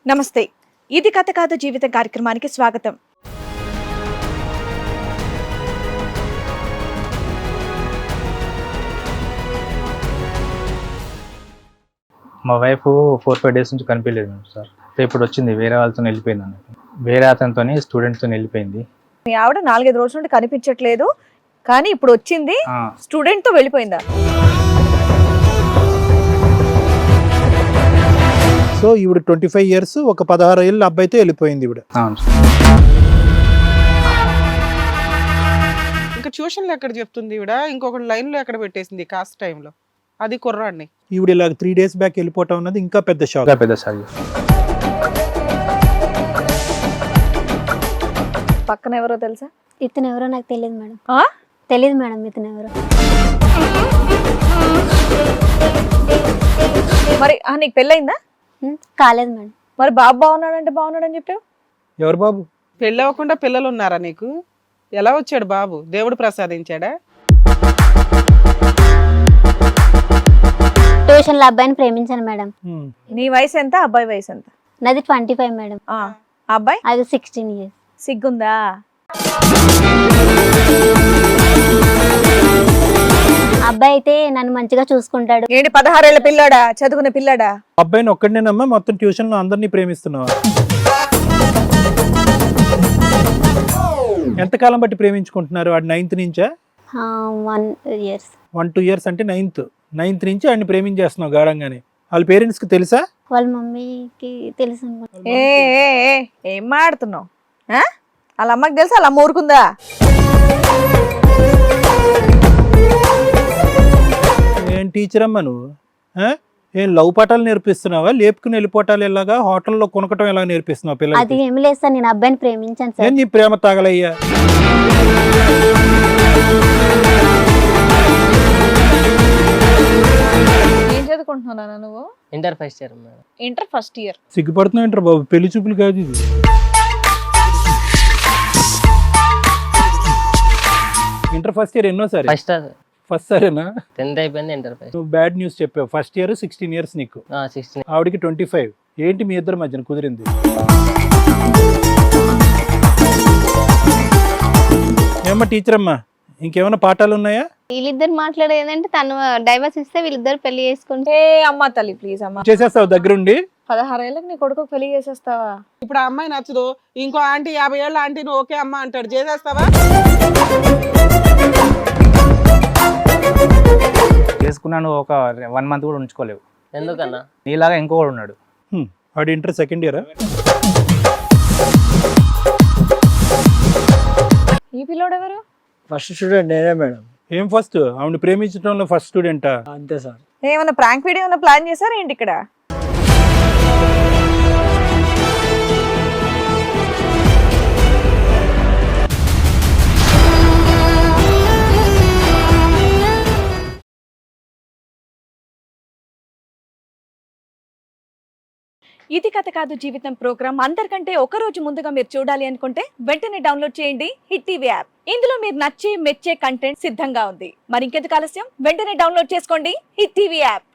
నమస్తే, ఇది కథ కాదు జీవితం కార్యక్రమానికి స్వాగతం. మా వైఫ్ 4-5 డేస్ నుంచి కనిపించలేదు సార్. ఇప్పుడు వచ్చింది, వేరే వాళ్ళతో వెళ్ళిపోయింది అన్నట్టు. వేరే అతనితో స్టూడెంట్తో వెళ్ళిపోయింది. మీ ఆవిడ 4-5 రోజుల నుండి కనిపించట్లేదు, కానీ ఇప్పుడు వచ్చింది స్టూడెంట్ తో వెళ్ళిపోయిందా? సో ఈవిడ 25 years, ఒక 16 ఏళ్ళ అబ్బాయితో వెళ్ళిపోయింది ఈవిడ. అవును సార్. ఇంకా ట్యూషన్లో ఎక్కడ చెప్తుంది ఈవిడ, ఇంకొక లైన్లో ఎక్కడ పెట్టేసింది కాస్ట్ టైంలో, అది కుర్రాడిని. ఈవిడ ఇలా 3 days బ్యాక్ వెళ్ళిపోవటం అన్నది ఇంకా పెద్ద షాక్. ఇంకా పెద్ద సార్. పక్కన ఎవరో తెలుసా? ఇతను ఎవరో నాకు తెలియదు మేడం. ఆ? తెలియదు మేడం ఇతను ఎవరో. మరి నీకు పెళ్ళయిందా? కాలేదు మేడం. మరి బాబు బాగున్నాడంటే బాగున్నాడని చెప్పావు. ఎవరు బాబు? పెళ్ళి అవ్వకుండా పిల్లలు ఉన్నారా నీకు? ఎలా వచ్చాడు బాబు? దేవుడు ప్రసాదించాడా? ట్యూషన్లో అబ్బాయిని ప్రేమించాను మేడం. నీ వయసు ఎంత, అబ్బాయి వయసు ఎంత? నాది 25 మేడం. ఆ అబ్బాయి అది 16 years. సిగ్గుందా? అబ్బాయి అయితే నన్ను మంచిగా చూసుకుంటాడు. ఏంటి 16 ఏళ్ల పిల్లాడా, చదువుకునే పిల్లాడా? అబ్బాయిని ఒక్కడినేనమ్మా మొత్తం ట్యూషన్ లో అందరినీ ప్రేమిస్తున్నావా? ఎంతకాలం బట్టి ప్రేమించుకుంటున్నారు? వాడు 9th నుంచా? 1 year. 1-2 years అంటే 9th నుంచి వాడిని ప్రేమించేస్తున్నావు గాఢంగానే. వాళ్ళ పేరెంట్స్ కి తెలుసా? వాళ్ళ మమ్మీకి తెలుసు అనుకుంటా. ఏ ఏ, ఏ, ఏం మాడుతున్నావు? వాళ్ళ అమ్మకి తెలుసా? వాళ్ళ అమ్మ ఊరుకుందా? ఏం టీచర్ అమ్మా నువ్వు? ఏం లవ్ పాఠాలు నేర్పిస్తున్నావా? లేపుకుని వెళ్ళిపోవటాలు ఎలాగా, హోటల్లో కొనకటం ఎలా నేర్పిస్తున్నావు అది పిల్లలకి? ఏమి లేదు సార్, నేను అబ్బాయిని ప్రేమించాను సార్. ఏం నీ ప్రేమ తాగలయ్యా? ఏం చదువుకుంటున్నానా నువ్వు? Inter first year madam. Inter first year. సిగ్గుపడుతున్నావు ఏంటారు బాబు? పెళ్లి చూపులు కాదు ఇది. ఇంటర్ ఫస్ట్ ఇయర్ ఎన్నోసారి? ఫస్ట్ సారేనా? 10th అయిపోయింది, ఇంటర్ ఫస్ట్. నువ్వు బ్యాడ్ న్యూస్ చెప్పావు. ఫస్ట్ ఇయర్ 16 years నీకు, 16. ఆవిడికి 25. ఏంటి మీ ఇద్దరి మధ్యన కుదిరింది? ఏమ్మా టీచర్ అమ్మా, ఇంకేమైనా పాఠాలు ఉన్నాయా? వీళ్ళిద్దరు మాట్లాడేదంటే తను డైవర్స్ ఇస్తే వీళ్ళిద్దరు పెళ్లి చేసుకుంటే. అమ్మా తల్లి ప్లీజ్ అమ్మా. చేసేస్తావు దగ్గరుండి? 16 ఏళ్ళకి నీ కొడుకు పెళ్లి చేసేస్తావా? ఇప్పుడు ఆ అమ్మాయి నచ్చదు, ఇంకో ఆంటీ 50 ఏళ్ళ ఆంటీ నువ్వు ఓకే అమ్మ అంటాడు, చేసేస్తావా? చేసుకున్నాను, ఒక 1 month కూడా ఉంచుకోలేవు. ఎందుకన్నా? నీలాగా ఇంకోడు ఉన్నాడు. వాడు ఇంటర్ సెకండ్ ఇయర్. ఈ పిల్లోడు ఎవరు? ఫస్ట్ స్టూడెంట్ నేనే మేడం. ఏం ఫస్ట్? ఆవిడ ప్రేమించడంలో ఫస్ట్ స్టూడెంటా? అంతే సార్. ఏమన్నా ప్రాంక్ వీడియో ఏమైనా ప్లాన్ చేశారా ఏంటి ఇక్కడ? ఇది కథ కాదు జీవితం ప్రోగ్రామ్ అందరికంటే ఒక రోజు ముందుగా మీరు చూడాలి అనుకుంటే వెంటనే డౌన్లోడ్ చేయండి హిట్ టీవీ యాప్. ఇందులో మీరు నచ్చే మెచ్చే కంటెంట్ సిద్ధంగా ఉంది. మరి ఇంకెందుకు ఆలస్యం, వెంటనే డౌన్లోడ్ చేసుకోండి హిట్ టీవీ యాప్.